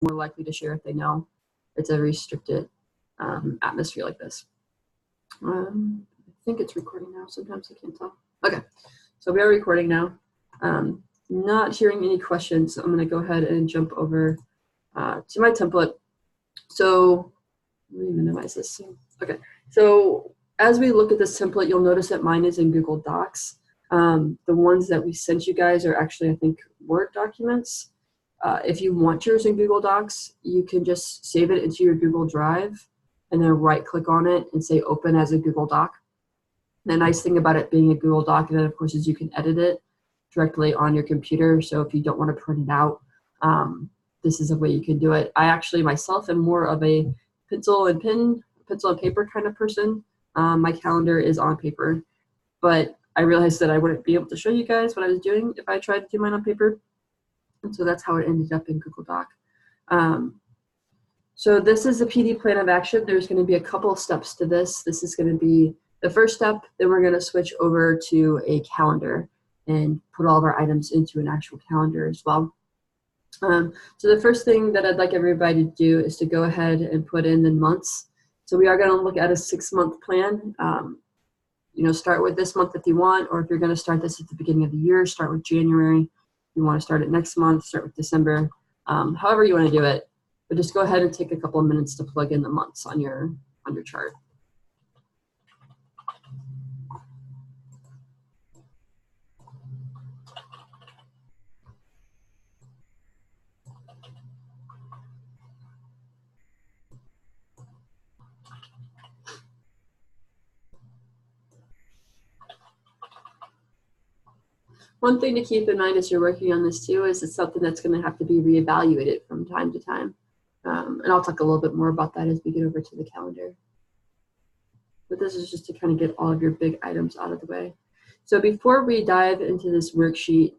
more likely to share if they know it's a restricted atmosphere like this. I think it's recording now. Sometimes I can't tell. Okay, so we are recording now. Not hearing any questions, so I'm going to go ahead and jump over to my template. So let me minimize this. Okay, so as we look at this template, you'll notice that mine is in Google Docs. The ones that we sent you guys are actually, I think, Word documents. If you want yours in Google Docs, you can just save it into your Google Drive and then right-click on it and say open as a Google Doc. The nice thing about it being a Google Doc, then, of course, is you can edit it directly on your computer. So if you don't want to print it out, this is a way you can do it. I actually myself am more of a pencil and paper kind of person. My calendar is on paper, but I realized that I wouldn't be able to show you guys what I was doing if I tried to do mine on paper. And so that's how it ended up in Google Doc. So this is a PD plan of action. There's going to be a couple of steps to this. This is going to be the first step. Then we're going to switch over to a calendar and put all of our items into an actual calendar as well. So the first thing that I'd like everybody to do is to go ahead and put in the months. So we are going to look at a 6-month plan. Start with this month if you want, or if you're going to start this at the beginning of the year, start with January. If you want to start it next month, start with December. However you want to do it, but just go ahead and take a couple of minutes to plug in the months on your chart. One thing to keep in mind as you're working on this too is it's something that's going to have to be reevaluated from time to time. And I'll talk a little bit more about that as we get over to the calendar. But this is just to kind of get all of your big items out of the way. So before we dive into this worksheet,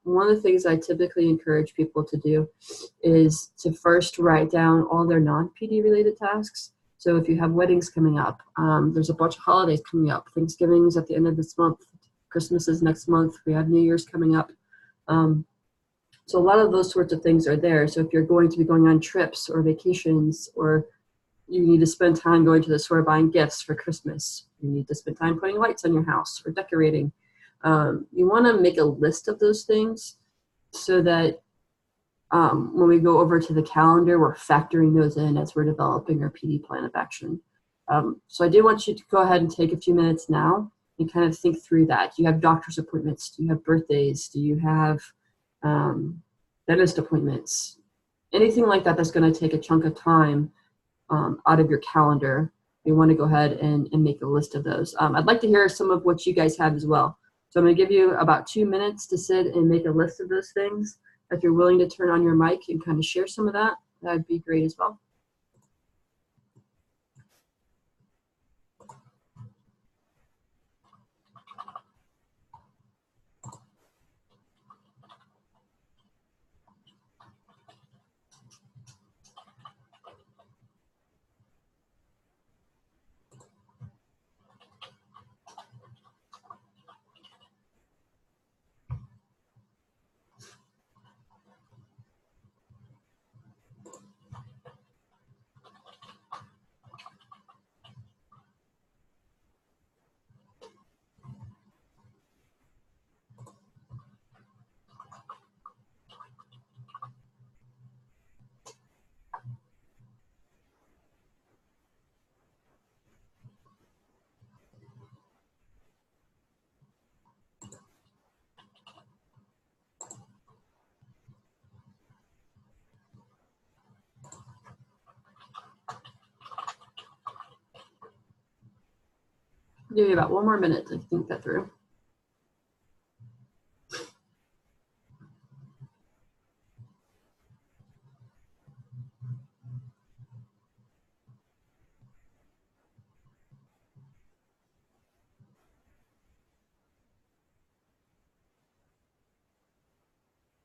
one of the things I typically encourage people to do is to first write down all their non-PD related tasks. So if you have weddings coming up, there's a bunch of holidays coming up. Thanksgiving's at the end of this month. Christmas is next month. We have New Year's coming up. So a lot of those sorts of things are there. So if you're going to be going on trips or vacations, or you need to spend time going to the store buying gifts for Christmas, you need to spend time putting lights on your house or decorating. You want to make a list of those things so that when we go over to the calendar, we're factoring those in as we're developing our PD plan of action. So I do want you to go ahead and take a few minutes now and kind of think through that. Do you have doctor's appointments? Do you have birthdays? Do you have dentist appointments? Anything like that that's going to take a chunk of time out of your calendar. You want to go ahead and make a list of those. I'd like to hear some of what you guys have as well. So I'm going to give you about 2 minutes to sit and make a list of those things. If you're willing to turn on your mic and kind of share some of that, that'd be great as well. Give you about 1 more minute to think that through.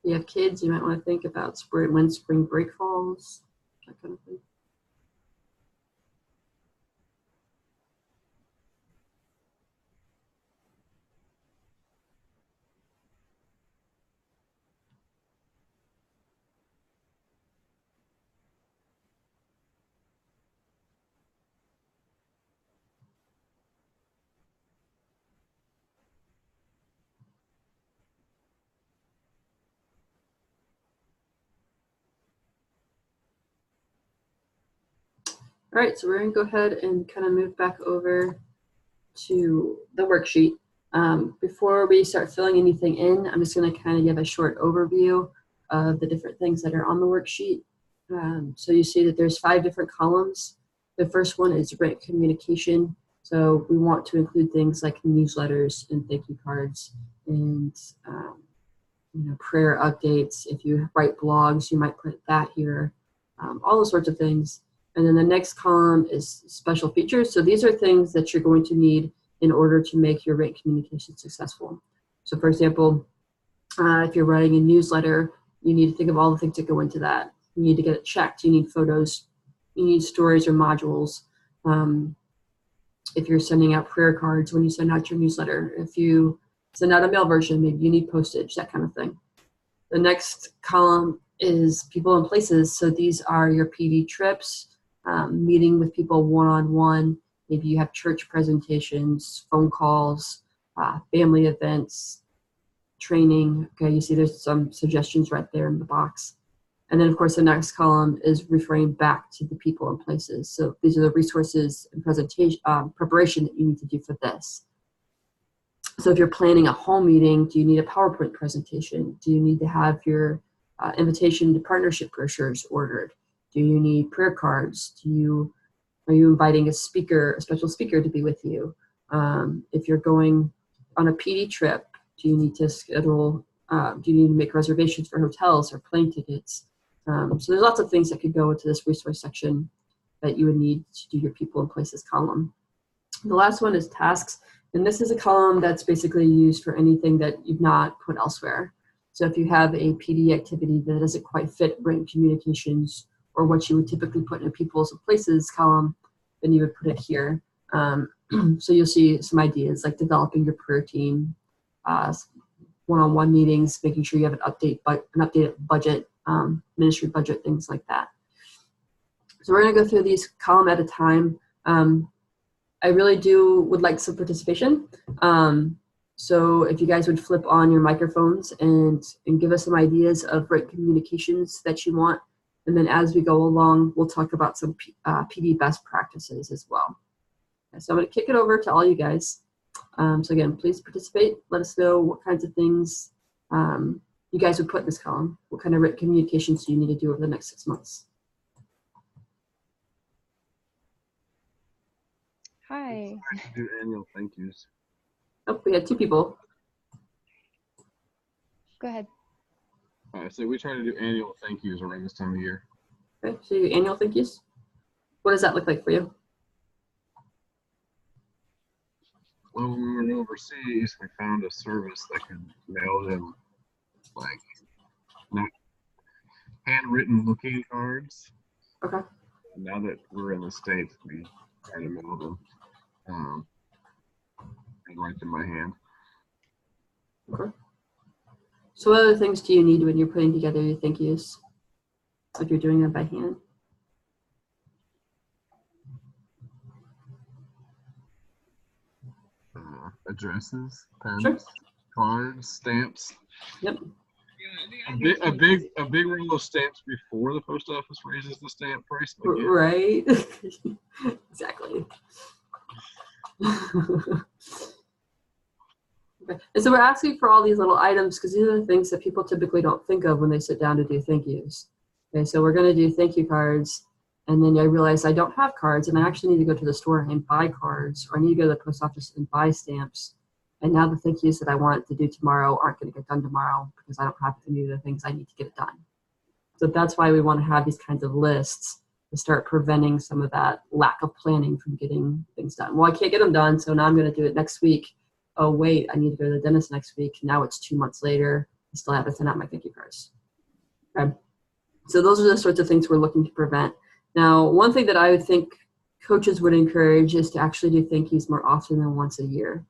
If you have kids, you might want to think about when spring break falls, that kind of thing. All right, so we're going to go ahead and kind of move back over to the worksheet. Before we start filling anything in, I'm just going to kind of give a short overview of the different things that are on the worksheet. So you see that there's 5 different columns. The first one is grant communication. So we want to include things like newsletters and thank you cards and prayer updates. If you write blogs, you might put that here. All those sorts of things. And then the next column is special features. So these are things that you're going to need in order to make your written communication successful. So for example, if you're writing a newsletter, you need to think of all the things that go into that. You need to get it checked. You need photos. You need stories or modules. If you're sending out prayer cards when you send out your newsletter, if you send out a mail version, maybe you need postage, that kind of thing. The next column is people and places. So these are your PD trips, meeting with people one-on-one. Maybe you have church presentations, phone calls, family events, training. Okay, you see there's some suggestions right there in the box. And then, of course, the next column is referring back to the people and places. So these are the resources and presentation preparation that you need to do for this. So if you're planning a home meeting, do you need a PowerPoint presentation? Do you need to have your invitation to partnership brochures ordered? Do you need prayer cards? Are you inviting a special speaker to be with you? If you're going on a PD trip, do you need to schedule, do you need to make reservations for hotels or plane tickets? So there's lots of things that could go into this resource section that you would need to do your people and places column. The last one is tasks. And this is a column that's basically used for anything that you've not put elsewhere. So if you have a PD activity that doesn't quite fit written communications or what you would typically put in a people's and places column, then you would put it here. So you'll see some ideas like developing your prayer team, one-on-one meetings, making sure you have an updated budget, ministry budget, things like that. So we're going to go through these column at a time. I really would like some participation. So if you guys would flip on your microphones and give us some ideas of written communications that you want. And then as we go along, we'll talk about some PD best practices as well. So I'm going to kick it over to all you guys. So again, please participate. Let us know what kinds of things you guys would put in this column. What kind of written communications do you need to do over the next 6 months? Hi. Do annual thank yous. Oh, we had 2 people. Go ahead. So we try to do annual thank yous around this time of year. Okay, so your annual thank yous. What does that look like for you? Well, when we were overseas, we found a service that could mail them like not handwritten looking cards. Okay. Now that we're in the States, we try to mail them and write them by hand. Okay. So what other things do you need when you're putting together your thank yous? If you're doing them by hand? Addresses, pens, Sure. cards, stamps. Yep. A big roll of stamps before the post office raises the stamp price again. Right. Exactly. Okay. And so we're asking for all these little items because these are the things that people typically don't think of when they sit down to do thank yous. Okay, so we're going to do thank you cards. And then I realize I don't have cards and I actually need to go to the store and buy cards, or I need to go to the post office and buy stamps. And now the thank yous that I want to do tomorrow aren't going to get done tomorrow because I don't have any of the things I need to get it done. So that's why we want to have these kinds of lists to start preventing some of that lack of planning from getting things done. Well, I can't get them done, so now I'm going to do it next week. Oh, wait, I need to go to the dentist next week. Now it's 2 months later. I still haven't sent out my thank you cards. Okay. So those are the sorts of things we're looking to prevent. Now, one thing that I would think coaches would encourage is to actually do thank yous more often than once a year.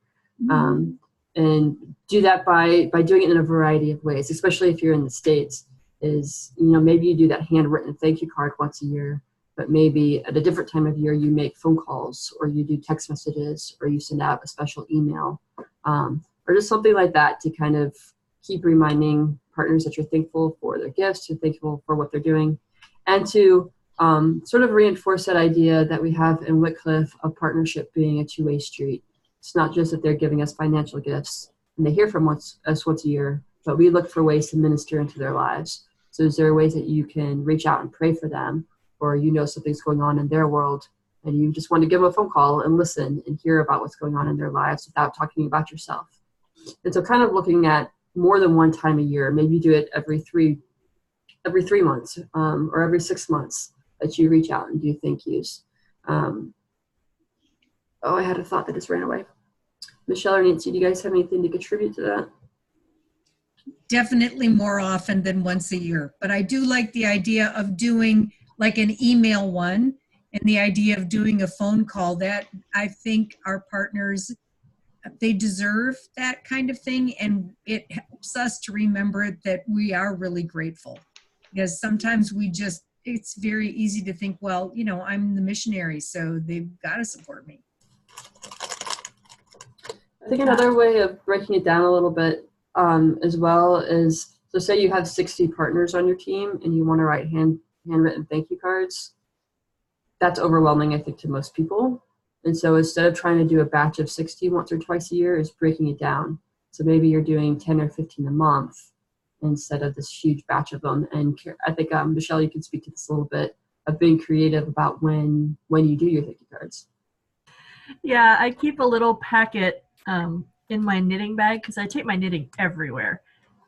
And do that by doing it in a variety of ways, especially if you're in the States, is, maybe you do that handwritten thank you card once a year, but maybe at a different time of year, you make phone calls or you do text messages or you send out a special email or just something like that to kind of keep reminding partners that you're thankful for their gifts, you're thankful for what they're doing, and to sort of reinforce that idea that we have in Wycliffe of partnership being a two-way street. It's not just that they're giving us financial gifts and they hear from us once a year, but we look for ways to minister into their lives. So is there ways that you can reach out and pray for them, or you know something's going on in their world and you just want to give them a phone call and listen and hear about what's going on in their lives without talking about yourself. And so kind of looking at more than one time a year, maybe do it every three months or every 6 months that you reach out and do thank yous. I had a thought that just ran away. Michelle or Nancy, do you guys have anything to contribute to that? Definitely more often than once a year. But I do like the idea of doing like an email one and the idea of doing a phone call. That I think our partners, they deserve that kind of thing. And it helps us to remember that we are really grateful. Because sometimes it's very easy to think, well, you know, I'm the missionary, so they've got to support me. I think another way of breaking it down a little bit as well is, so say you have 60 partners on your team and you want to write handwritten thank you cards. That's overwhelming, I think, to most people. And so instead of trying to do a batch of 60 once or twice a year, is breaking it down. So maybe you're doing 10 or 15 a month instead of this huge batch of them. And I think, Michelle, you can speak to this a little bit, of being creative about when you do your thank you cards. Yeah, I keep a little packet in my knitting bag because I take my knitting everywhere.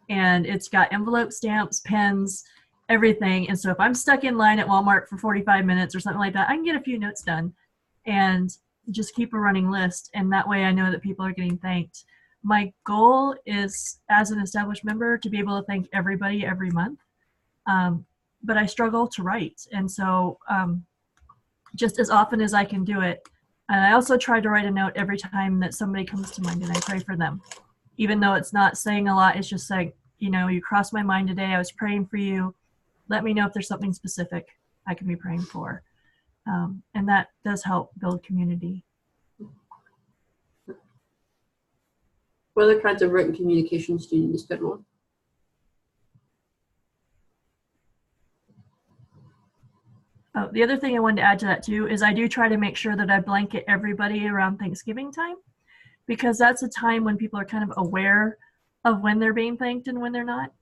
And it's got envelope stamps, pens, everything. And so if I'm stuck in line at Walmart for 45 minutes or something like that, I can get a few notes done and just keep a running list. And that way I know that people are getting thanked. My goal is, as an established member, to be able to thank everybody every month. But I struggle to write. And so just as often as I can do it. And I also try to write a note every time that somebody comes to mind and I pray for them. Even though it's not saying a lot, it's just like, you know, you crossed my mind today. I was praying for you. Let me know if there's something specific I can be praying for. And that does help build community. What other kinds of written communications do you need to schedule? The other thing I wanted to add to that too is I do try to make sure that I blanket everybody around Thanksgiving time, because that's a time when people are kind of aware of when they're being thanked and when they're not.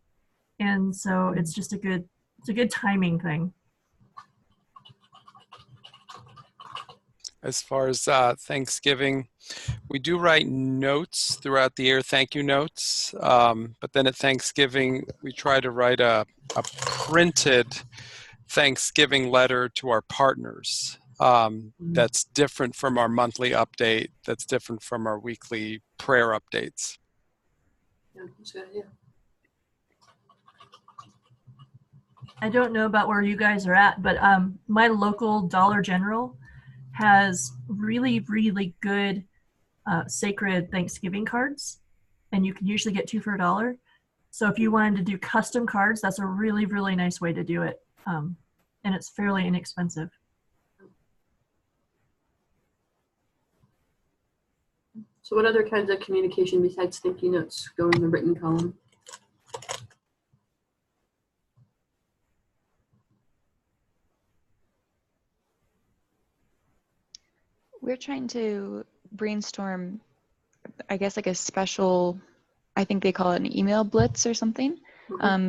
And so it's just a good timing thing. As far as Thanksgiving, we do write notes throughout the year, thank you notes. But then at Thanksgiving, we try to write a printed Thanksgiving letter to our partners. That's different from our monthly update. That's different from our weekly prayer updates. Yeah, that's a good idea. I don't know about where you guys are at, but my local Dollar General has really, really good sacred Thanksgiving cards, and you can usually get 2 for $1. So if you wanted to do custom cards, that's a really, really nice way to do it. And it's fairly inexpensive. So what other kinds of communication besides thank you notes go in the written column? We're trying to brainstorm, I guess, like a special, I think they call it an email blitz or something,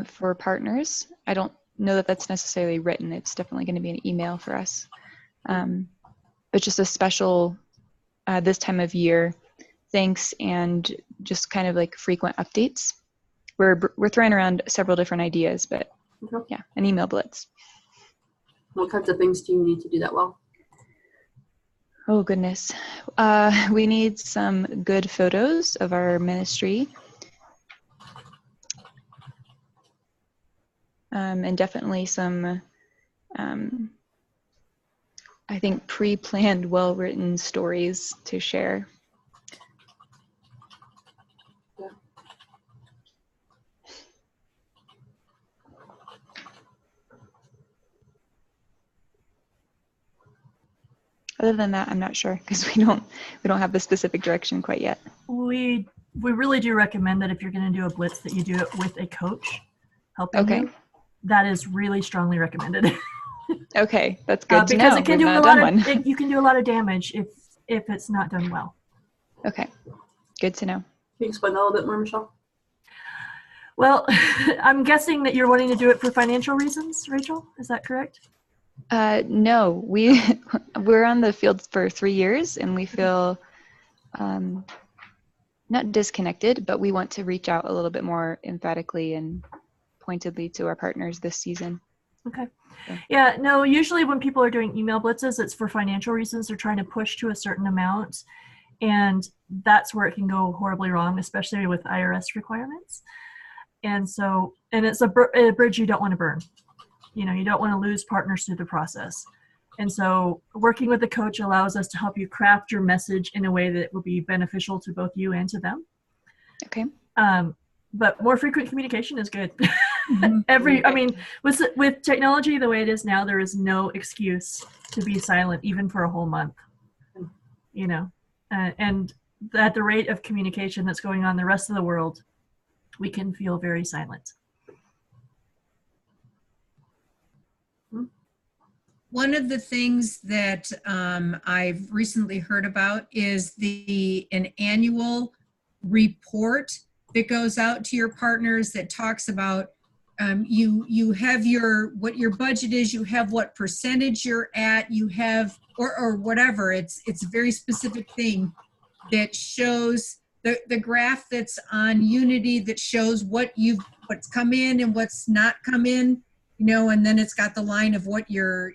for partners. I don't know that that's necessarily written. It's definitely going to be an email for us. But just a special, this time of year, thanks, and just kind of like frequent updates. We're throwing around several different ideas, but yeah, an email blitz. What kinds of things do you need to do that well? Oh, goodness. We need some good photos of our ministry. And definitely some, I think, pre-planned, well-written stories to share. Yeah. Other than that, I'm not sure, because we don't have the specific direction quite yet. We really do recommend that if you're going to do a blitz, that you do it with a coach helping you. That is really strongly recommended. Okay, that's good to because know. it can We've do a not lot done of one. you can do a lot of damage if it's not done well. Okay, good to know. Can you explain that a little bit more, Michelle? Well, I'm guessing that you're wanting to do it for financial reasons, Rachel. Is that correct? No, we're on the field for 3 years, and we feel not disconnected, but we want to reach out a little bit more emphatically and pointedly to our partners this season. Okay. Yeah. Yeah, no, usually when people are doing email blitzes, it's for financial reasons. They're trying to push to a certain amount, and that's where it can go horribly wrong, especially with IRS requirements. And so, and it's a bridge you don't want to burn. You know, you don't want to lose partners through the process. And so working with the coach allows us to help you craft your message in a way that will be beneficial to both you and to them. Okay. But more frequent communication is good. Mhm. I mean, with technology the way it is now, there is no excuse to be silent, even for a whole month. You know, and at the rate of communication that's going on in the rest of the world, we can feel very silent. One of the things that I've recently heard about is an annual report that goes out to your partners that talks about you have what your budget is, you have what percentage you're at, you have or whatever. It's a very specific thing that shows the graph that's on Unity that shows what's come in and what's not come in, you know, and then it's got the line of what your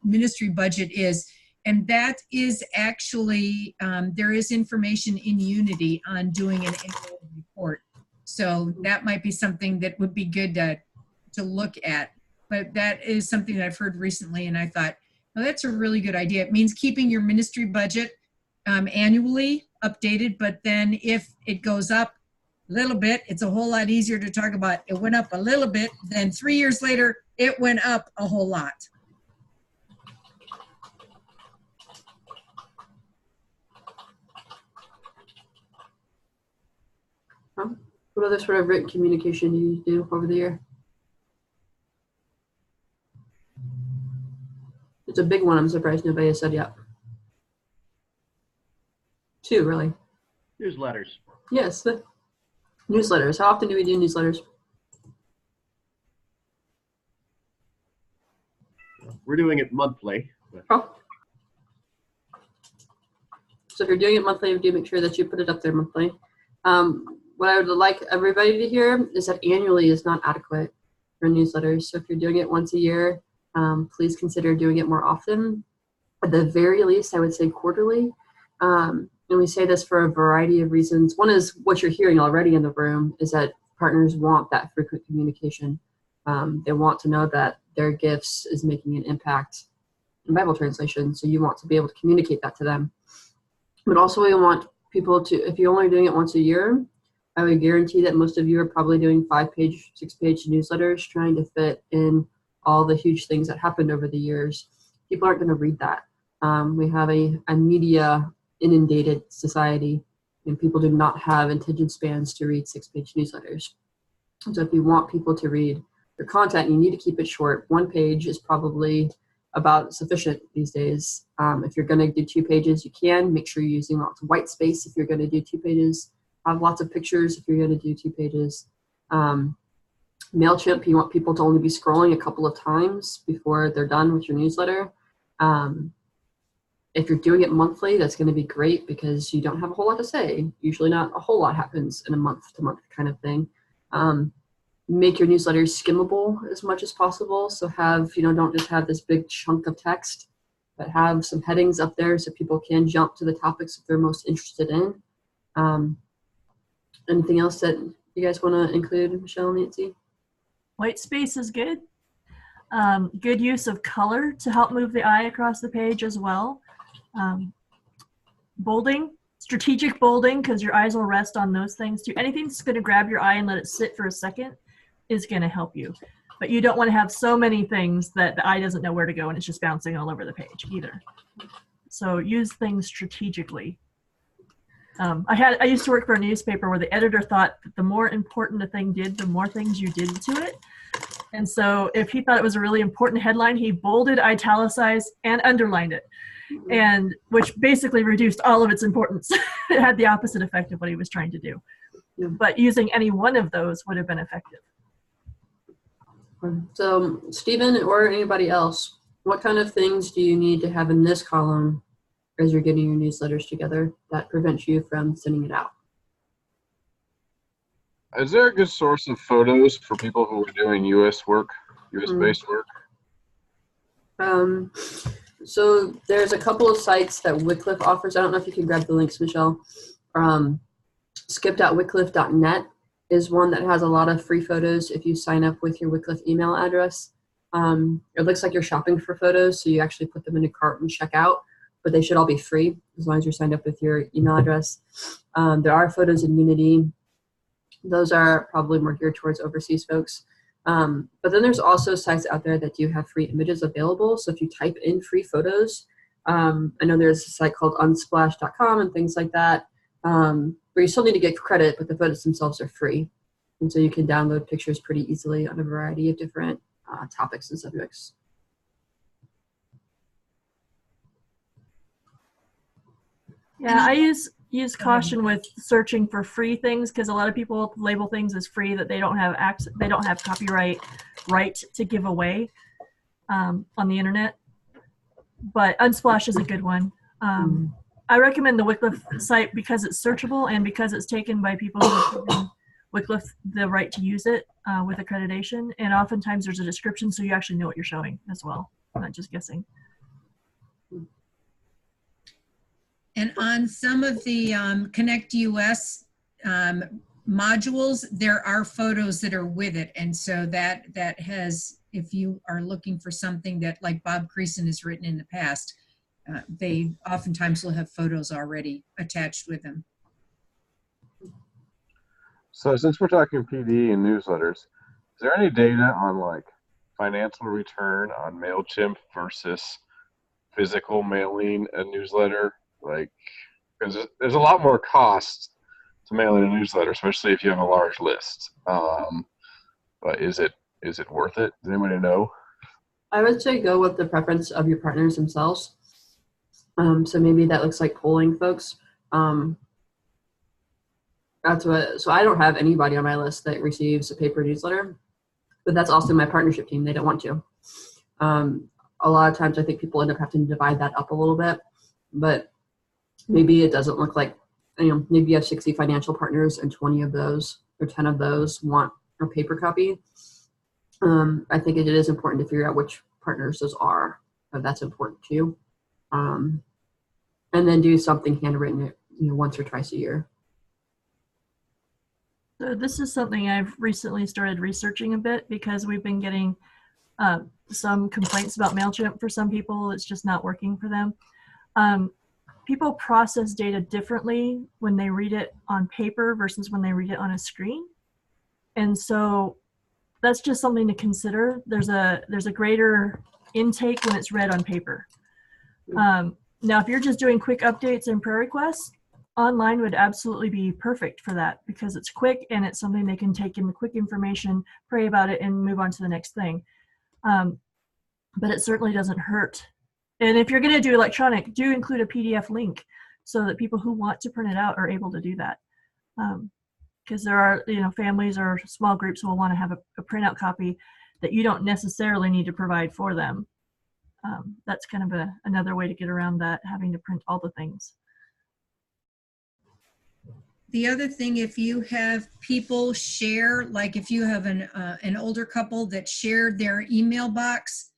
ministry budget is. And that is actually, there is information in Unity on doing an annual report. So that might be something that would be good to look at. But that is something that I've heard recently, and I thought, oh, that's a really good idea. It means keeping your ministry budget annually updated, but then if it goes up a little bit, it's a whole lot easier to talk about it went up a little bit than 3 years later, it went up a whole lot. What other sort of written communication do you do over the year? It's a big one. I'm surprised nobody has said yet. 2, really. Newsletters. Yes, the newsletters. How often do we do newsletters? We're doing it monthly. Oh. So if you're doing it monthly, do make sure that you put it up there monthly. What I would like everybody to hear is that annually is not adequate for newsletters. So if you're doing it once a year, please consider doing it more often. At the very least, I would say quarterly. And we say this for a variety of reasons. One is what you're hearing already in the room is that partners want that frequent communication. They want to know that their gifts is making an impact in Bible translation. So you want to be able to communicate that to them. But also we want people to, if you're only doing it once a year, I would guarantee that most of you are probably doing 5-page, 6-page newsletters trying to fit in all the huge things that happened over the years. People aren't going to read that. We have a media inundated society, and people do not have attention spans to read 6-page newsletters. So if you want people to read your content, you need to keep it short. 1 page is probably about sufficient these days. If you're going to do 2 pages, you can. Make sure you're using lots of white space if you're going to do 2 pages. Have lots of pictures if you're going to do 2 pages. MailChimp, you want people to only be scrolling a couple of times before they're done with your newsletter. If you're doing it monthly, that's going to be great because you don't have a whole lot to say. Usually not a whole lot happens in a month-to-month kind of thing. Make your newsletters skimmable as much as possible. So don't just have this big chunk of text, but have some headings up there so people can jump to the topics that they're most interested in. Anything else that you guys want to include, Michelle and Nancy? White space is good. Good use of color to help move the eye across the page as well. Bolding, strategic bolding, because your eyes will rest on those things too. Anything that's going to grab your eye and let it sit for a second is going to help you. But you don't want to have so many things that the eye doesn't know where to go and it's just bouncing all over the page either. So use things strategically. I used to work for a newspaper where the editor thought that the more important a thing did, the more things you did to it. And so if he thought it was a really important headline, he bolded, italicized, and underlined it, and which basically reduced all of its importance. It had the opposite effect of what he was trying to do. Yeah. But using any one of those would have been effective. So, Stephen or anybody else, what kind of things do you need to have in this column as you're getting your newsletters together that prevents you from sending it out? Is there a good source of photos for people who are doing U.S. work, U.S.-based work? So there's a couple of sites that Wycliffe offers. I don't know if you can grab the links, Michelle. Skip.wycliffe.net is one that has a lot of free photos if you sign up with your Wycliffe email address. It looks like you're shopping for photos, so you actually put them in a cart and check out, but they should all be free as long as you're signed up with your email address. There are photos in Unity. Those are probably more geared towards overseas folks. But then there's also sites out there that do have free images available. So if you type in free photos, I know there's a site called unsplash.com and things like that, where you still need to get credit, but the photos themselves are free. And so you can download pictures pretty easily on a variety of different topics and subjects. Yeah, I use caution with searching for free things, because a lot of people label things as free that they don't have access, they don't have copyright right to give away on the internet. But Unsplash is a good one. I recommend the Wycliffe site because it's searchable and because it's taken by people who have given Wycliffe the right to use it with accreditation. And oftentimes there's a description, so you actually know what you're showing as well, not just guessing. And on some of the Connect US modules, there are photos that are with it. And so that has, if you are looking for something that like Bob Creason has written in the past, they oftentimes will have photos already attached with them. So since we're talking PD and newsletters, is there any data on like financial return on MailChimp versus physical mailing a newsletter? Like, because there's a lot more cost to mail in a newsletter, especially if you have a large list. But is it worth it? Does anybody know? I would say go with the preference of your partners themselves. So maybe that looks like polling folks. So I don't have anybody on my list that receives a paper newsletter, but that's also my partnership team. They don't want to. A lot of times I think people end up having to divide that up a little bit, but maybe it doesn't look like, maybe you have 60 financial partners and 20 of those or 10 of those want a paper copy. I think it is important to figure out which partners those are. That's important too. And then do something handwritten, once or twice a year. So this is something I've recently started researching a bit, because we've been getting some complaints about MailChimp. For some people, it's just not working for them. People process data differently when they read it on paper versus when they read it on a screen. And so that's just something to consider. There's a greater intake when it's read on paper. Now, if you're just doing quick updates and prayer requests, online would absolutely be perfect for that, because it's quick and it's something they can take in the quick information, pray about it, and move on to the next thing. But it certainly doesn't hurt. And if you're going to do electronic, do include a PDF link so that people who want to print it out are able to do that. Because there are, families or small groups who will want to have a printout copy that you don't necessarily need to provide for them. That's kind of another way to get around that, having to print all the things. The other thing, if you have people share, like if you have an older couple that shared their email box,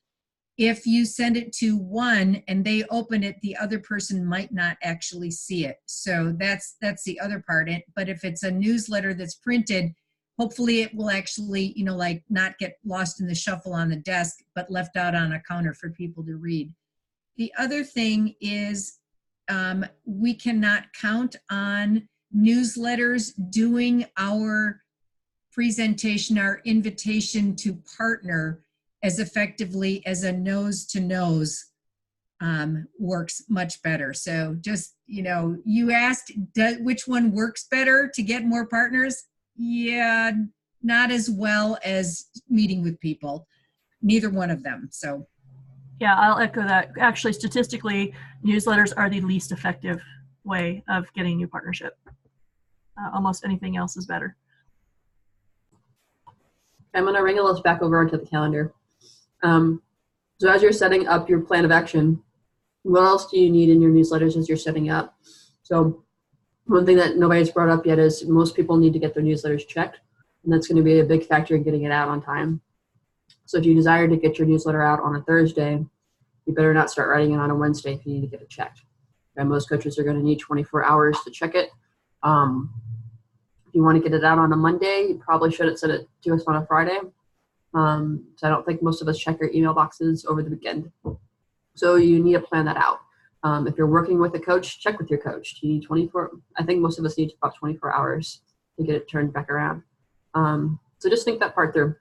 if you send it to one and they open it, the other person might not actually see it. So that's the other part. But if it's a newsletter that's printed, hopefully it will actually, like not get lost in the shuffle on the desk, but left out on a counter for people to read. The other thing is we cannot count on newsletters doing our presentation, our invitation to partner as effectively as a nose-to-nose works much better. So just, you asked which one works better to get more partners. Yeah, not as well as meeting with people. Neither one of them. So Yeah, I'll echo that. Actually, statistically, newsletters are the least effective way of getting a new partnership. Almost anything else is better. I'm going to wrangle us back over onto the calendar. So as you're setting up your plan of action, what else do you need in your newsletters as you're setting up? So one thing that nobody's brought up yet is most people need to get their newsletters checked, and that's going to be a big factor in getting it out on time. So if you desire to get your newsletter out on a Thursday, you better not start writing it on a Wednesday if you need to get it checked. And most coaches are going to need 24 hours to check it. If you want to get it out on a Monday, you probably should have sent it to us on a Friday. So I don't think most of us check our email boxes over the weekend. So you need to plan that out. If you're working with a coach, check with your coach. Do you need 24? I think most of us need about 24 hours to get it turned back around. So just think that part through.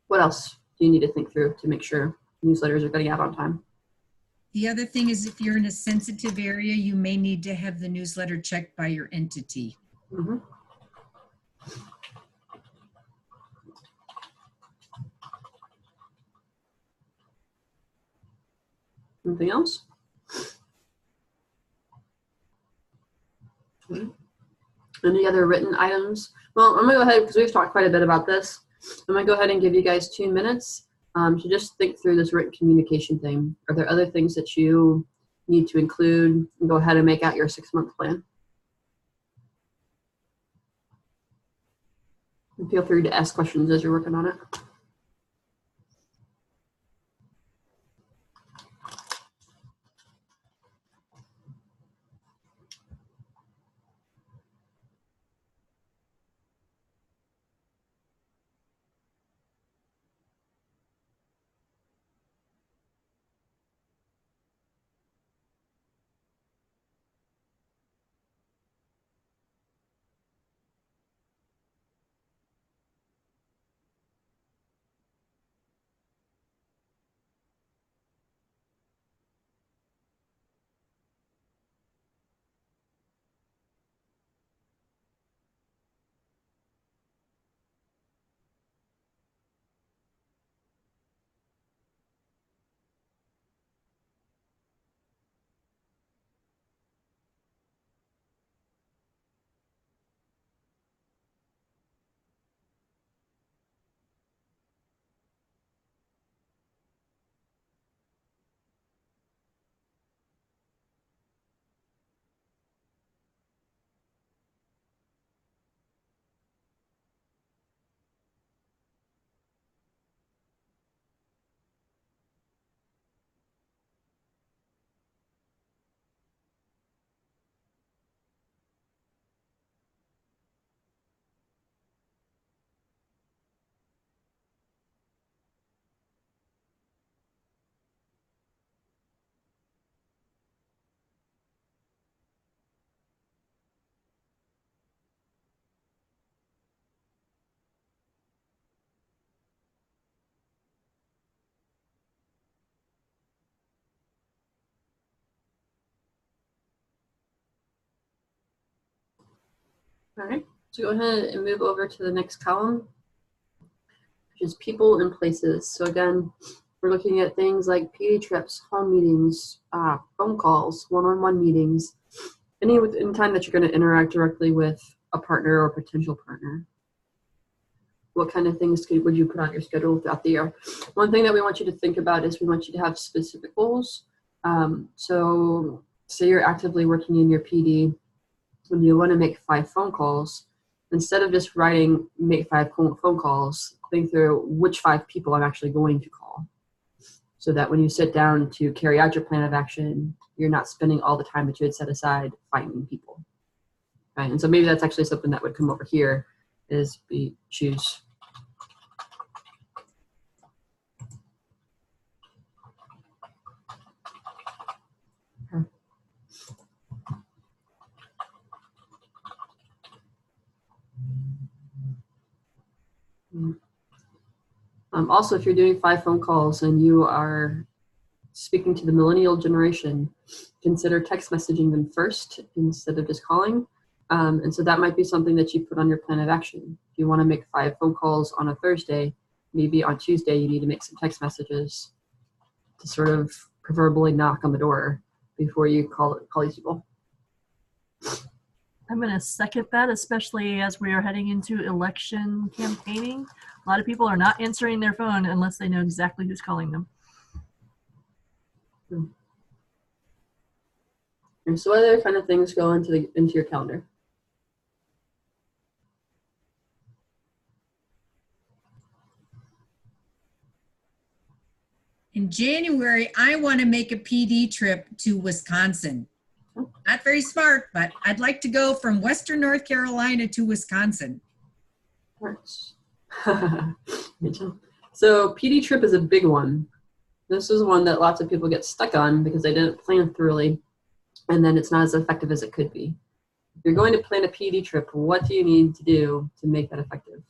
What else do you need to think through to make sure newsletters are getting out on time? the other thing is if you're in a sensitive area, you may need to have the newsletter checked by your entity. Mm-hmm. Anything else? Okay. Any other written items? Well, I'm gonna go ahead, because we've talked quite a bit about this. I'm gonna go ahead and give you guys 2 minutes to just think through this written communication thing. Are there other things that you need to include? And go ahead and make out your 6-month plan. And feel free to ask questions as you're working on it. All right, so go ahead and move over to the next column, which is people and places. So again, we're looking at things like PD trips, home meetings, phone calls, one-on-one meetings, any time that you're going to interact directly with a partner or potential partner. What kind of things would you put on your schedule throughout the year? One thing that we want you to think about is we want you to have specific goals. So say you're actively working in your PD, when you want to make 5 phone calls, instead of just writing make 5 phone calls, think through which 5 people I'm actually going to call, so that when you sit down to carry out your plan of action, you're not spending all the time that you had set aside finding people. Right? And so maybe that's actually something that would come over here is choose. Also, if you're doing 5 phone calls and you are speaking to the millennial generation, consider text messaging them first instead of just calling. And so that might be something that you put on your plan of action. If you want to make 5 phone calls on a Thursday, maybe on Tuesday you need to make some text messages to sort of proverbially knock on the door before you call these people. I'm going to second that, especially as we are heading into election campaigning. A lot of people are not answering their phone unless they know exactly who's calling them. And so what other kind of things go into your calendar? In January, I want to make a PD trip to Wisconsin. Not very smart, but I'd like to go from Western North Carolina to Wisconsin. Nice. So PD trip is a big one. This is one that lots of people get stuck on because they didn't plan thoroughly, and then it's not as effective as it could be. If you're going to plan a PD trip, what do you need to do to make that effective?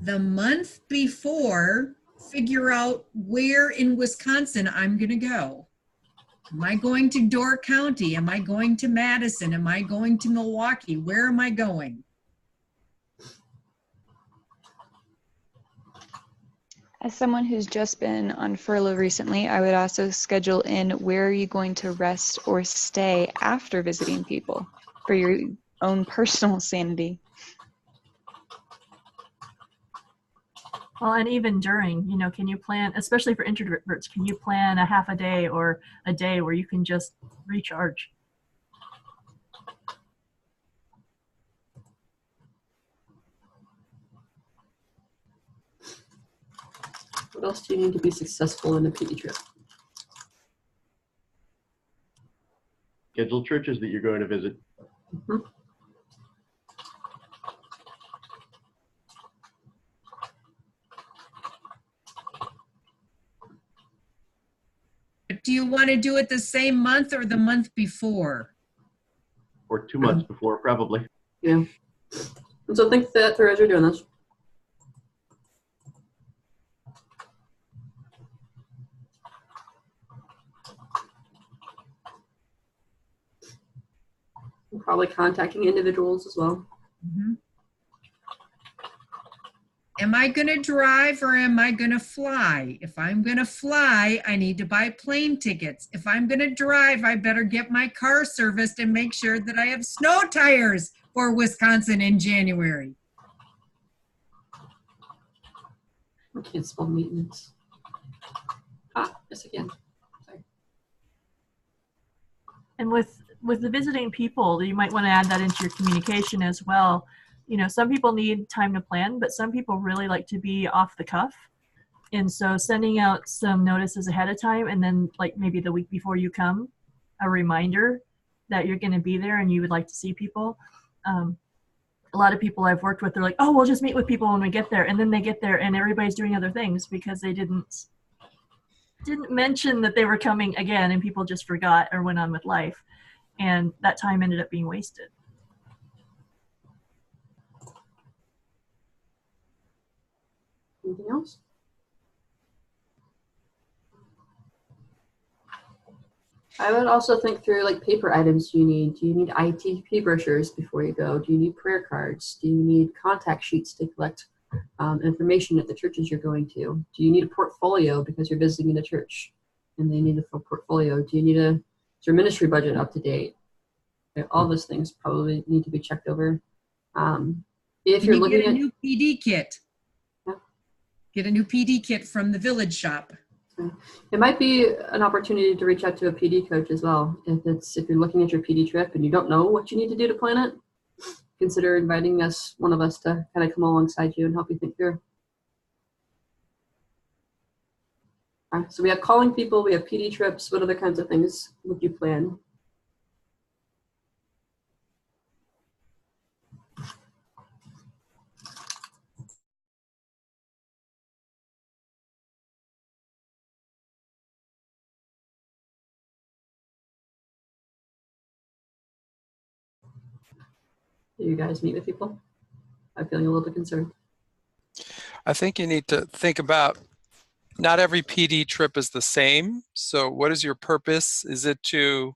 The month before, figure out where in Wisconsin I'm going to go. Am I going to Door County? Am I going to Madison? Am I going to Milwaukee? Where am I going? As someone who's just been on furlough recently, I would also schedule in where are you going to rest or stay after visiting people for your own personal sanity. Well, and even during, can you plan, especially for introverts, can you plan a half a day or a day where you can just recharge? What else do you need to be successful in a PD trip? Schedule churches that you're going to visit. Mm-hmm. Do you want to do it the same month or the month before? Or 2 months before, probably. Yeah. And so think that through as you're doing this. And probably contacting individuals as well. Mm-hmm. Am I going to drive or am I going to fly? If I'm going to fly, I need to buy plane tickets. If I'm going to drive, I better get my car serviced and make sure that I have snow tires for Wisconsin in January. I can't spell maintenance. Yes, I can. Sorry. And with the visiting people, you might want to add that into your communication as well. Some people need time to plan, but some people really like to be off the cuff. And so sending out some notices ahead of time, and then like maybe the week before you come, a reminder that you're going to be there and you would like to see people. A lot of people I've worked with, they're like, oh, we'll just meet with people when we get there. And then they get there and everybody's doing other things because they didn't mention that they were coming again, and people just forgot or went on with life. And that time ended up being wasted. Anything else? I would also think through like paper items you need. Do you need ITP brochures before you go? Do you need prayer cards? Do you need contact sheets to collect information at the churches you're going to? Do you need a portfolio because you're visiting a church and they need a full portfolio? Do you need is your ministry budget up to date? All those things probably need to be checked over. If you're looking at a at new PD kit. Yeah. Get a new PD kit from the village shop. It might be an opportunity to reach out to a PD coach as well. If you're looking at your PD trip and you don't know what you need to do to plan it, consider inviting one of us to kind of come alongside you and help you think through. All right, so we have calling people, we have PD trips. What other kinds of things would you plan? Do you guys meet with people? I'm feeling a little bit concerned. I think you need to think about not every PD trip is the same. So what is your purpose? Is it to,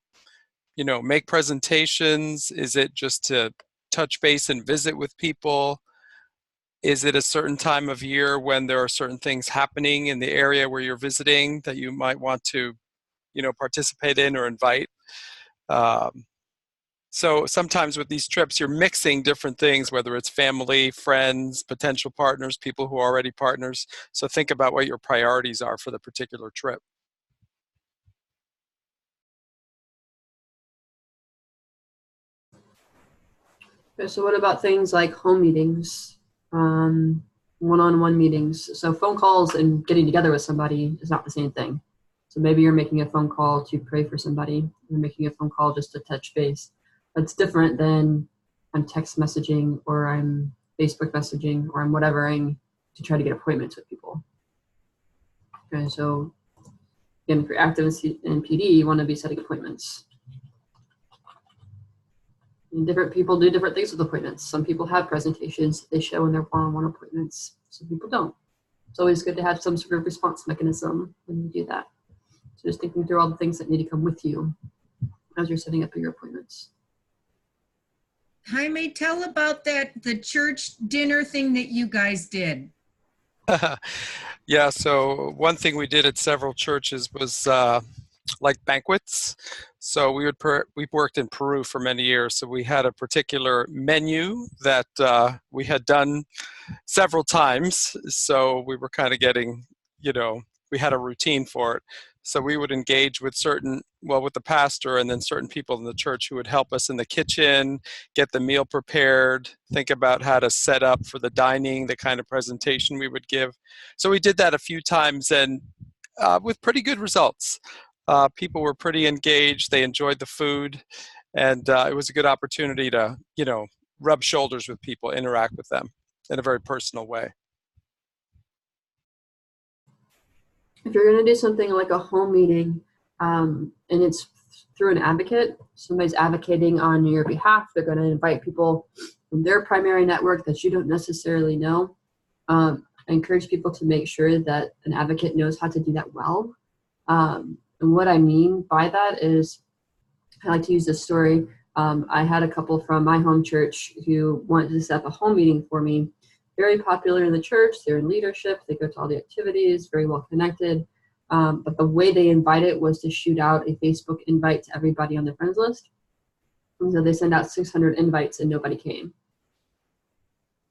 make presentations? Is it just to touch base and visit with people? Is it a certain time of year when there are certain things happening in the area where you're visiting that you might want to, participate in or invite? Um, so sometimes with these trips, you're mixing different things, whether it's family, friends, potential partners, people who are already partners. So think about what your priorities are for the particular trip. Okay, so what about things like home meetings, one-on-one meetings? So phone calls and getting together with somebody is not the same thing. So maybe you're making a phone call to pray for somebody. You're making a phone call just to touch base. That's different than I'm text messaging or I'm Facebook messaging or I'm whatevering to try to get appointments with people. Okay, so again, if you're active in PD, you want to be setting appointments. And different people do different things with appointments. Some people have presentations they show in their one-on-one appointments. Some people don't. It's always good to have some sort of response mechanism when you do that. So just thinking through all the things that need to come with you as you're setting up your appointments. Jaime, tell about the church dinner thing that you guys did. Yeah, so one thing we did at several churches was like banquets. So we've worked in Peru for many years, so we had a particular menu that we had done several times. So we were kind of getting, we had a routine for it. So we would engage with with the pastor and then certain people in the church who would help us in the kitchen, get the meal prepared, think about how to set up for the dining, the kind of presentation we would give. So we did that a few times and with pretty good results. People were pretty engaged. They enjoyed the food. And it was a good opportunity to, rub shoulders with people, interact with them in a very personal way. If you're going to do something like a home meeting and it's through an advocate, somebody's advocating on your behalf, they're going to invite people from their primary network that you don't necessarily know. I encourage people to make sure that an advocate knows how to do that well. And what I mean by that is, I like to use this story. I had a couple from my home church who wanted to set up a home meeting for me. Very popular in the church. They're in leadership. They go to all the activities, very well connected. But the way they invite it was to shoot out a Facebook invite to everybody on their friends list. And so they send out 600 invites and nobody came.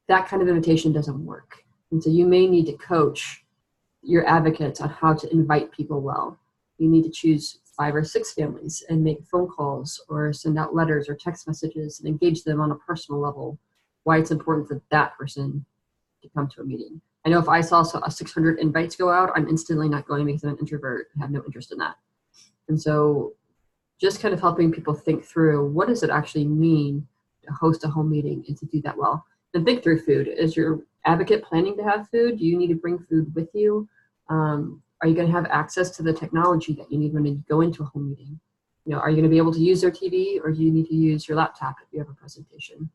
That kind of invitation doesn't work. And so you may need to coach your advocates on how to invite people well. You need to choose 5 or 6 families and make phone calls or send out letters or text messages and engage them on a personal level, why it's important for that person to come to a meeting. I know if I saw 600 invites go out, I'm instantly not going because I'm an introvert and have no interest in that. And so just kind of helping people think through, what does it actually mean to host a home meeting and to do that well? And think through food. Is your advocate planning to have food? Do you need to bring food with you? Are you going to have access to the technology that you need when you go into a home meeting? Are you going to be able to use their TV, or do you need to use your laptop if you have a presentation?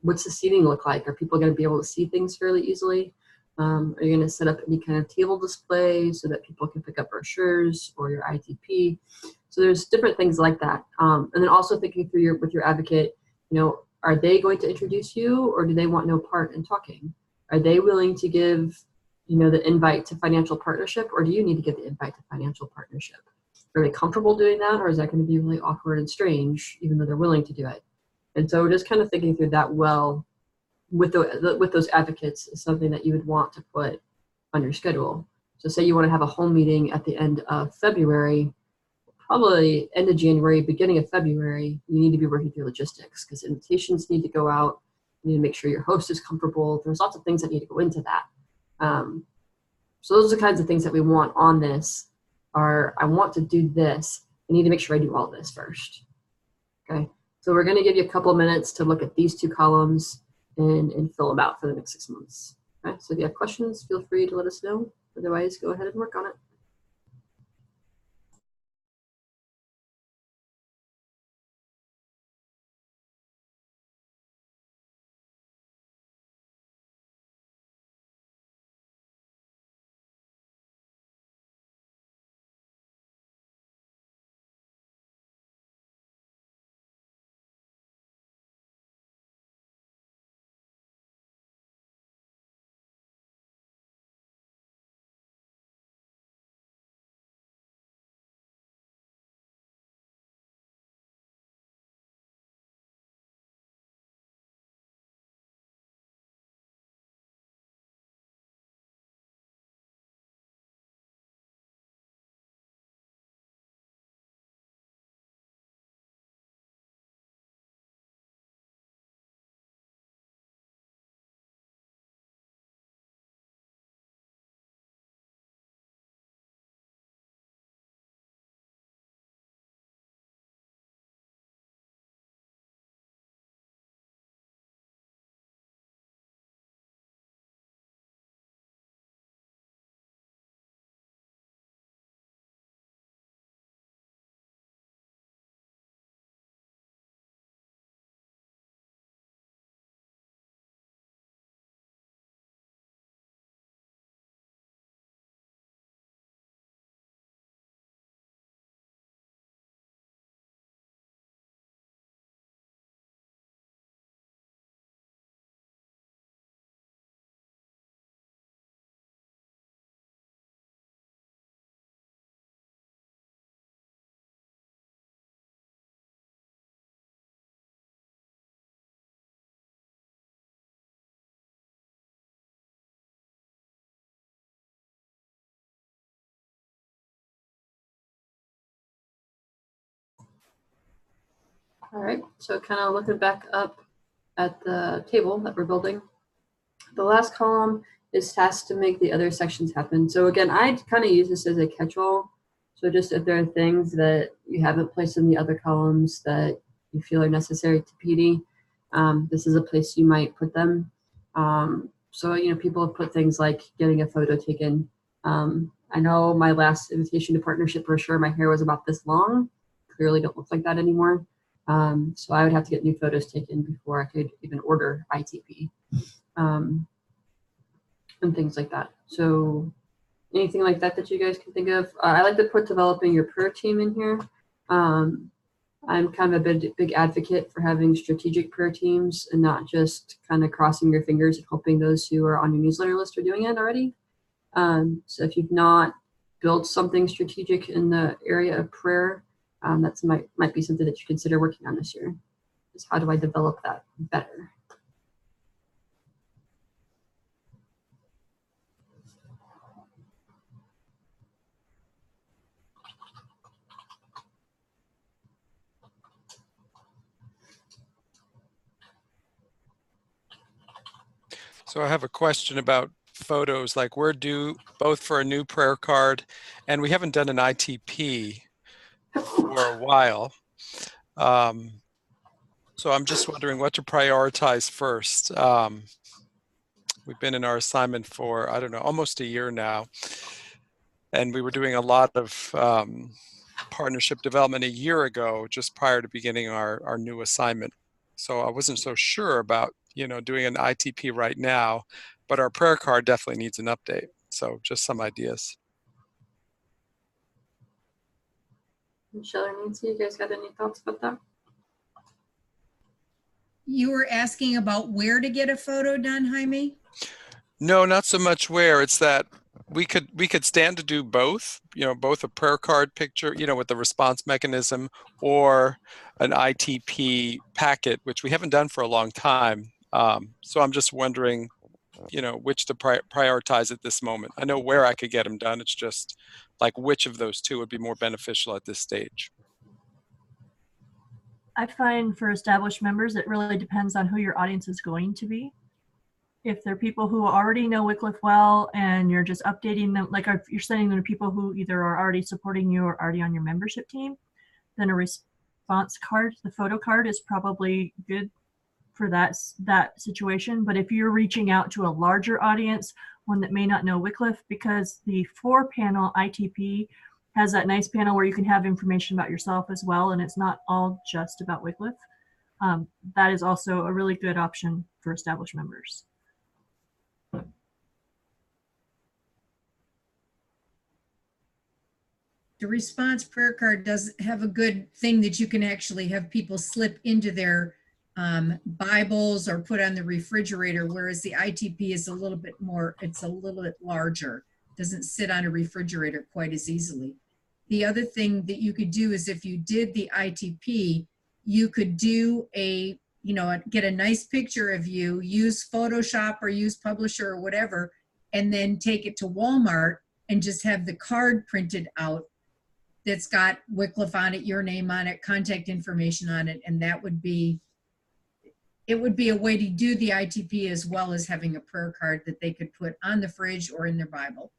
What's the seating look like? Are people going to be able to see things fairly easily? Are you going to set up any kind of table display so that people can pick up brochures or your ITP? So there's different things like that. And then also thinking through with your advocate, are they going to introduce you, or do they want no part in talking? Are they willing to give, the invite to financial partnership, or do you need to give the invite to financial partnership? Are they comfortable doing that, or is that going to be really awkward and strange, even though they're willing to do it? And so just kind of thinking through that well with those advocates is something that you would want to put on your schedule. So say you want to have a home meeting at the end of February, probably end of January, beginning of February, you need to be working through logistics because invitations need to go out. You need to make sure your host is comfortable. There's lots of things that need to go into that. So those are the kinds of things that we want on this are, I want to do this. I need to make sure I do all this first. Okay. So we're going to give you a couple of minutes to look at these 2 columns and fill them out for the next 6 months. Okay. So if you have questions, feel free to let us know. Otherwise, go ahead and work on it. All right, so kind of looking back up at the table that we're building, the last column is tasked to make the other sections happen. So again, I kind of use this as a catch-all. So just if there are things that you haven't placed in the other columns that you feel are necessary to PD, this is a place you might put them. So, you know, people have put things like getting a photo taken. I know my last invitation to partnership brochure, my hair was about this long. Clearly don't look like that anymore. So I would have to get new photos taken before I could even order ITP, and things like that. So anything like that that you guys can think of. I like to put developing your prayer team in here. I'm kind of a big advocate for having strategic prayer teams and not just kind of crossing your fingers and hoping those who are on your newsletter list are doing it already. So if you've not built something strategic in the area of prayer, that's might be something that you consider working on this year. Is how do I develop that better? So I have a question about photos. Like we're due both for a new prayer card, and we haven't done an ITP for a while. So I'm just wondering what to prioritize first. We've been in our assignment for, I don't know, almost a year now. And we were doing a lot of partnership development a year ago, just prior to beginning our new assignment. So I wasn't so sure about, you know, doing an ITP right now, but our prayer card definitely needs an update. So just some ideas. Michelle or Nancy, you guys got any thoughts about that? You were asking about where to get a photo done, Jaime? No, not so much where. It's that we could stand to do both, you know, both a prayer card picture, you know, with the response mechanism, or an ITP packet, which we haven't done for a long time. So I'm just wondering, you know, which to prioritize at this moment. I know where I could get them done. It's just like which of those two would be more beneficial at this stage. I find for established members, it really depends on who your audience is going to be. If they're people who already know Wycliffe well and you're just updating them, like if you're sending them to people who either are already supporting you or already on your membership team, then a response card, the photo card, is probably good for that situation. But if you're reaching out to a larger audience, one that may not know Wycliffe, because the 4-panel ITP has that nice panel where you can have information about yourself as well, and it's not all just about Wycliffe. That is also a really good option for established members. The response prayer card does have a good thing that you can actually have people slip into their Bibles or put on the refrigerator, whereas the ITP is a little bit more, it's a little bit larger. Doesn't sit on a refrigerator quite as easily. The other thing that you could do is if you did the ITP, you could do a, you know, get a nice picture of you, use Photoshop or use Publisher or whatever, and then take it to Walmart and just have the card printed out that's got Wycliffe on it, your name on it, contact information on it, and that would be, it would be a way to do the ITP as well as having a prayer card that they could put on the fridge or in their Bible.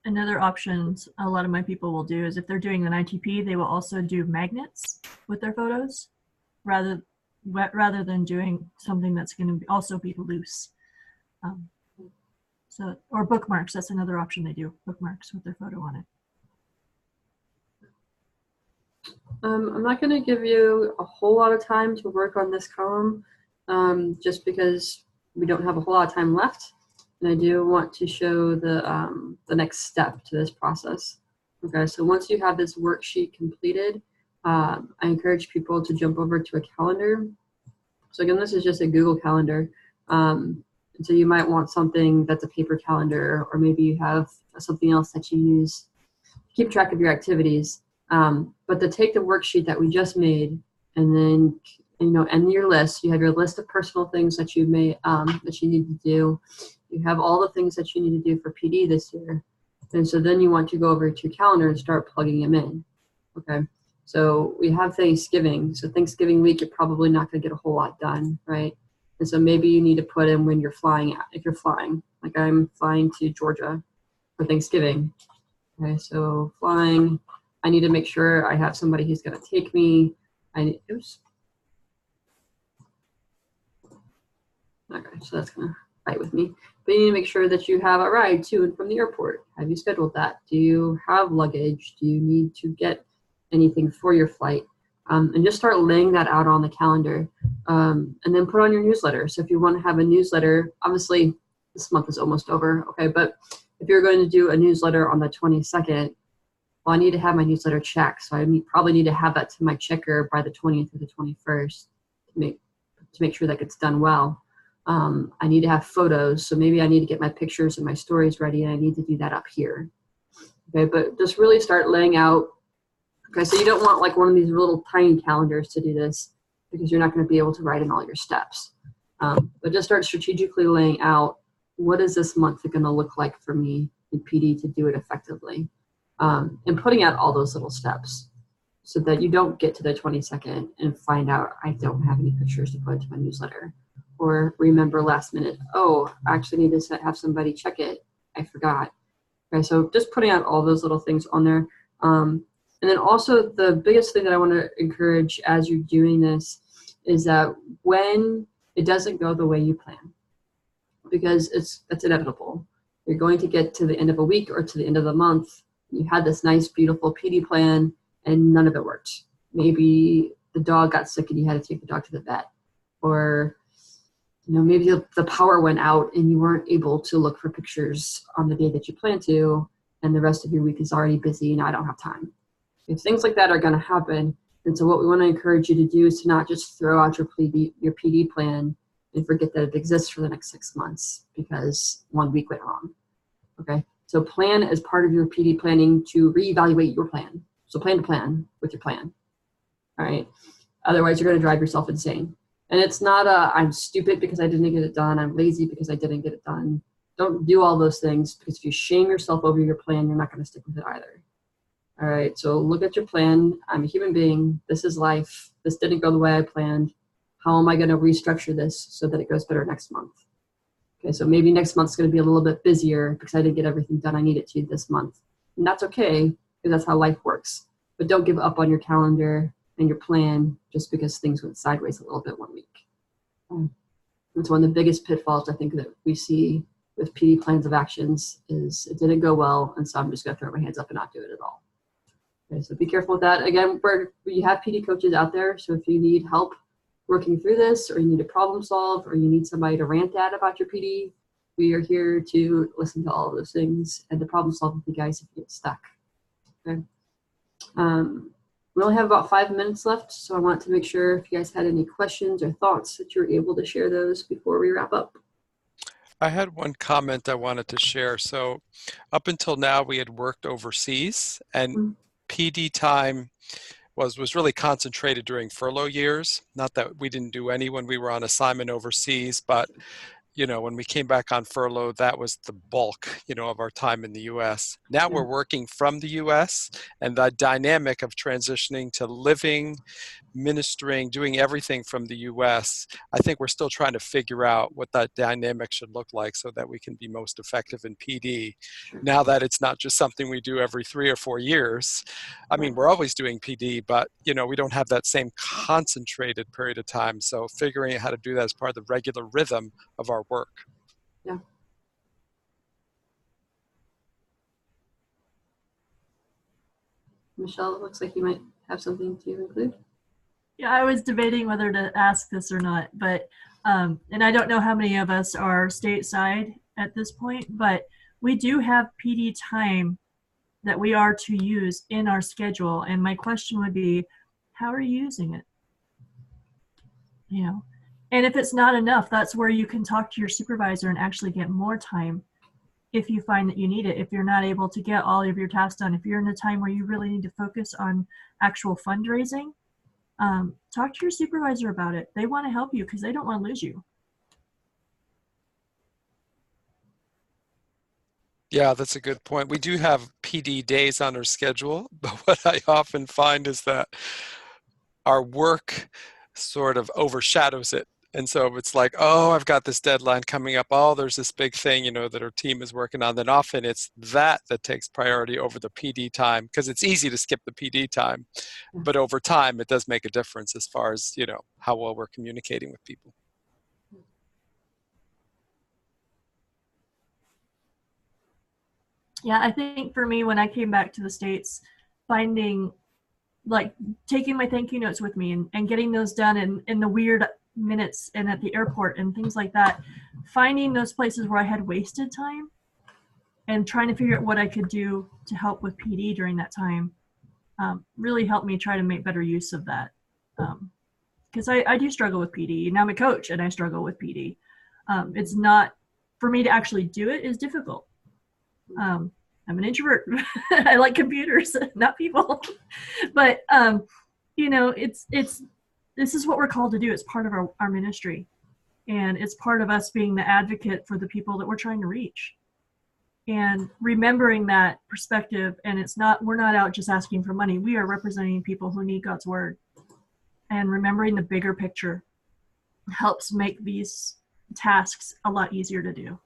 Another option a lot of my people will do is if they're doing an ITP, they will also do magnets with their photos rather than doing something that's going to also be loose. Or bookmarks, that's another option they do, bookmarks with their photo on it. I'm not going to give you a whole lot of time to work on this column, just because we don't have a whole lot of time left. And I do want to show the next step to this process. Okay, so once you have this worksheet completed, I encourage people to jump over to a calendar. So again, this is just a Google Calendar. And so you might want something that's a paper calendar, or maybe you have something else that you use to keep track of your activities. But to take the worksheet that we just made, and then, you know, end your list. You have your list of personal things that you may that you need to do. You have all the things that you need to do for PD this year. And so then you want to go over to your calendar and start plugging them in. Okay. So we have Thanksgiving. So Thanksgiving week, you're probably not going to get a whole lot done, right? And so maybe you need to put in when you're flying out, if you're flying. Like I'm flying to Georgia for Thanksgiving. Okay, so flying, I need to make sure I have somebody who's going to take me. Oops. Okay, so that's going to fight with me. But you need to make sure that you have a ride to and from the airport. Have you scheduled that? Do you have luggage? Do you need to get anything for your flight? And just start laying that out on the calendar. And then put on your newsletter. So if you want to have a newsletter, obviously this month is almost over, okay? But if you're going to do a newsletter on the 22nd, well, I need to have my newsletter checked. So I probably need to have that to my checker by the 20th or the 21st to make sure that gets done well. I need to have photos. So maybe I need to get my pictures and my stories ready, and I need to do that up here. Okay, but just really start laying out. Okay, so you don't want like one of these little tiny calendars to do this because you're not going to be able to write in all your steps. But just start strategically laying out, what is this month going to look like for me in PD to do it effectively? And putting out all those little steps so that you don't get to the 22nd and find out I don't have any pictures to put into my newsletter. Or remember last minute, oh, I actually need to have somebody check it. I forgot. Okay, so just putting out all those little things on there. And then also the biggest thing that I want to encourage as you're doing this is that when it doesn't go the way you plan, because that's inevitable. You're going to get to the end of a week or to the end of the month. You had this nice, beautiful PD plan and none of it worked. Maybe the dog got sick and you had to take the dog to the vet. Or maybe the power went out and you weren't able to look for pictures on the day that you plan to, and the rest of your week is already busy and I don't have time. If things like that are going to happen, and so what we want to encourage you to do is to not just throw out your PD plan and forget that it exists for the next 6 months because 1 week went wrong. Okay, so plan as part of your PD planning to reevaluate your plan. So plan to plan with your plan. All right. Otherwise, you're going to drive yourself insane. And it's not I'm stupid because I didn't get it done. I'm lazy because I didn't get it done. Don't do all those things, because if you shame yourself over your plan, you're not going to stick with it either. All right, so look at your plan. I'm a human being. This is life. This didn't go the way I planned. How am I going to restructure this so that it goes better next month? Okay, so maybe next month's going to be a little bit busier because I didn't get everything done I needed to this month. And that's okay, because that's how life works. But don't give up on your calendar and your plan just because things went sideways a little bit 1 week. It's one of the biggest pitfalls I think that we see with PD plans of actions is it didn't go well, and so I'm just going to throw my hands up and not do it at all. Okay, so be careful with that. Again, we have PD coaches out there, so if you need help working through this, or you need to problem solve, or you need somebody to rant at about your PD, we are here to listen to all of those things and to problem solve with you guys if you get stuck. Okay. We only have about 5 minutes left, so I want to make sure if you guys had any questions or thoughts that you're able to share those before we wrap up. I had one comment I wanted to share. So up until now, we had worked overseas, and PD time was really concentrated during furlough years. Not that we didn't do any when we were on assignment overseas, but when we came back on furlough, that was the bulk, of our time in the U.S. Now we're working from the U.S., and the dynamic of transitioning to living, ministering, doing everything from the U.S., I think we're still trying to figure out what that dynamic should look like so that we can be most effective in PD. Now that it's not just something we do every 3 or 4 years. I mean, we're always doing PD, but, we don't have that same concentrated period of time. So figuring out how to do that as part of the regular rhythm of our work. Yeah. Michelle, it looks like you might have something to include. Yeah, I was debating whether to ask this or not, but and I don't know how many of us are stateside at this point, but we do have PD time that we are to use in our schedule. And my question would be, how are you using it? And if it's not enough, that's where you can talk to your supervisor and actually get more time if you find that you need it. If you're not able to get all of your tasks done, if you're in a time where you really need to focus on actual fundraising, talk to your supervisor about it. They want to help you because they don't want to lose you. Yeah, that's a good point. We do have PD days on our schedule, but what I often find is that our work sort of overshadows it. And so it's like, oh, I've got this deadline coming up. Oh, there's this big thing, you know, that our team is working on. Then often it's that takes priority over the PD time because it's easy to skip the PD time. But over time, it does make a difference as far as, you know, how well we're communicating with people. Yeah, I think for me, when I came back to the States, finding, like, taking my thank you notes with me and getting those done in the weird minutes and at the airport and things like that, finding those places where I had wasted time and trying to figure out what I could do to help with PD during that time really helped me try to make better use of that. Because I do struggle with PD. Now I'm a coach and I struggle with PD. It's not, for me to actually do it is difficult. I'm an introvert. I like computers, not people. But you know, this is what we're called to do. It's part of our ministry, and it's part of us being the advocate for the people that we're trying to reach. And remembering that perspective, and we're not out just asking for money. We are representing people who need God's word, and remembering the bigger picture helps make these tasks a lot easier to do.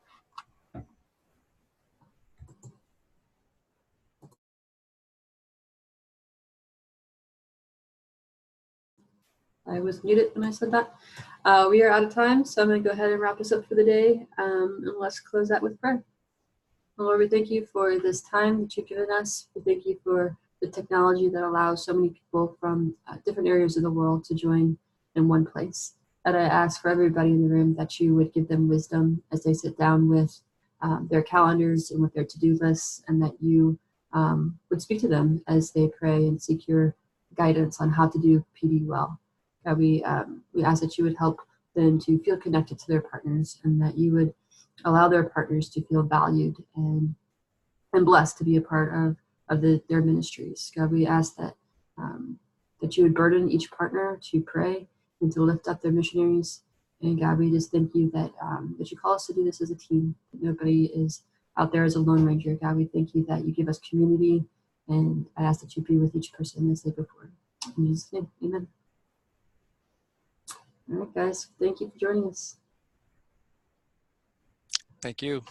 I was muted when I said that. We are out of time, so I'm going to go ahead and wrap us up for the day. And let's close out with prayer. Lord, we thank you for this time that you've given us. We thank you for the technology that allows so many people from different areas of the world to join in one place. And I ask for everybody in the room that you would give them wisdom as they sit down with their calendars and with their to-do lists, and that you would speak to them as they pray and seek your guidance on how to do PD well. God, we ask that you would help them to feel connected to their partners, and that you would allow their partners to feel valued and blessed to be a part of their ministries. God, we ask that that you would burden each partner to pray and to lift up their missionaries. And God, we just thank you that that you call us to do this as a team. That nobody is out there as a lone ranger. God, we thank you that you give us community, and I ask that you be with each person as they go forward. In Jesus' name, amen. All right, guys, thank you for joining us. Thank you.